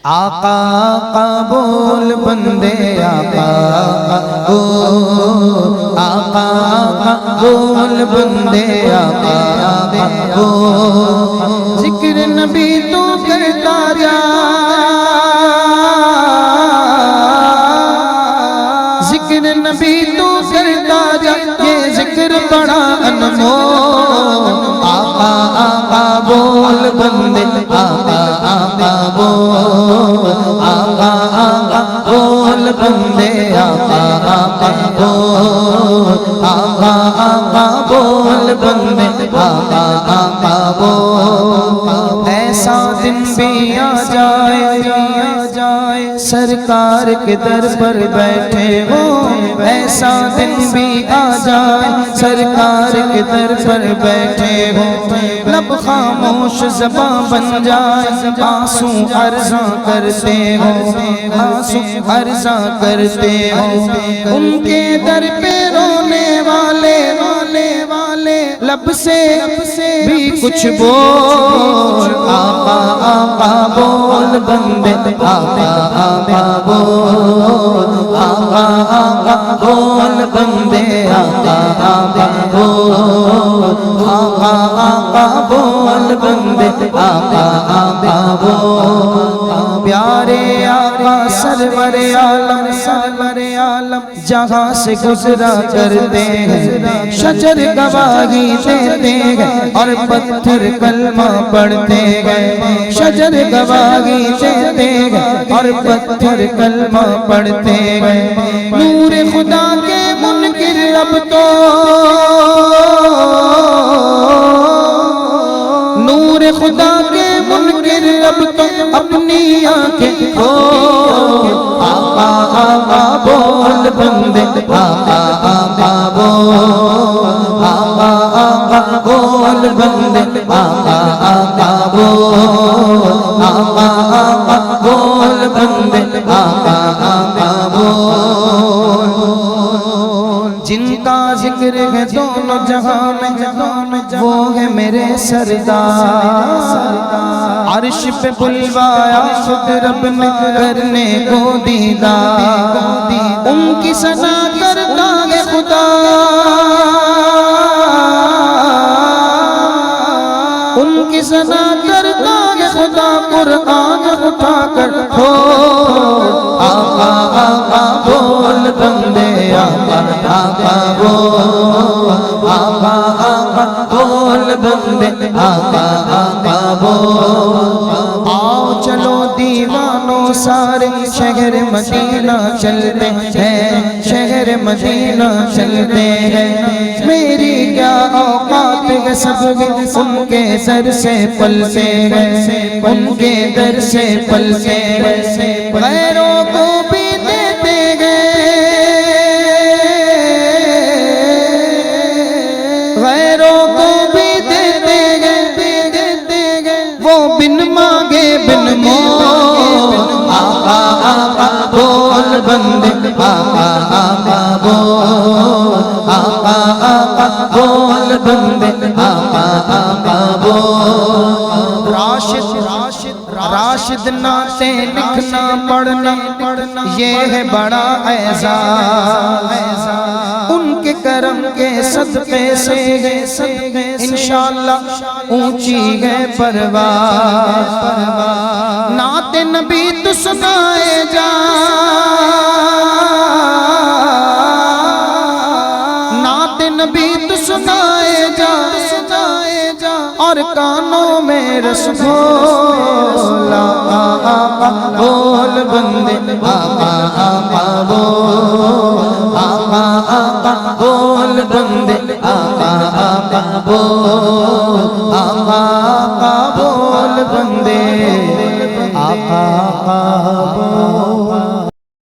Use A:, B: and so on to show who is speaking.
A: آقا قبول بندے آقا آقا قبول بندے آقا ذکر نبی تو کرتا جا ذکر نبی تو کرتا جا یہ ذکر بڑا انمول آقا آقا بول بندے آقا آقا بول آقا آقا بول بندے آقا آقا بول آقا آقا بول بندے آقا آقا بول ایسا دن بھی آ جائے سرکار کے در پر بیٹھے ہو ایسا دن بھی آ جائے سرکار کے در پر بیٹھے ہو لب خاموش زباں بن جائے آنسو عرضاں کرتے ہو آنسو عرضاں کرتے ہو ان کے در پہ رونے والے لب سے بھی کچھ بول آقا آقا بول بندے آقا آقا بول آقا آقا بول بندے آقا آقا بول آقا آقا بول بندے آقا آقا بول پیارے آقا سرور عالم جہاں سے گزرا کرتے ہیں شجر گواہی دیتے ہیں اور پتھر کلمہ پڑھتے ہیں شجر گواہی دیتے ہیں اور پتھر کلمہ پڑھتے ہیں نور خدا کے منکر اب تو نور خدا کے منکر اب تو اپنی آنکھیں کھول آقا آقا بول بندے آقا آقا بول آقا آقا بول بندے آقا آقا بول آقا آقا بول بندے آقا آقا بول جن کا ذکر ہے دونوں جہاں میں وہ ہے میرے سردار عرش پہ بلوایا خود رب نے کرنے کو دیدار ان کی ثنا کرتا ہے خدا ان کی ثنا کرتا ہے خدا قرآن اٹھا کر کھول آقا آقا بول بندے آقا آقا بول آقا آقا بول بندے آقا آقا بول آؤ چلو دیوانوں سارے شہر مدینہ چلتے ہیں شہر مدینہ چلتے ہیں میری کیا اوقات ہے سب ان کے در سے پلتے ہیں ان کے در سے پلتے ہیں غیروں کو بھی دیتے گئے غیروں کو بھی دیتے گئے وہ بن مانگے بن مول آقا آقا بول بندے آقا آقا بول آقا آقا بول بندے آقا آقا بول راشد نعتیں لکھنا پڑھنا یہ ہے بڑا اعزاز ان کے کرم کے صدقے سے انشاءاللہ اونچی ہے پرواز نعت نبی تو سنائے جا نعت نبی تو سنائے جا اور کانوں میں رس گھولا آقا بول بندے آقا آقا بول آقا آقا بول بندے آقا آقا بول آقا آقا بول بندے آقا آقا بول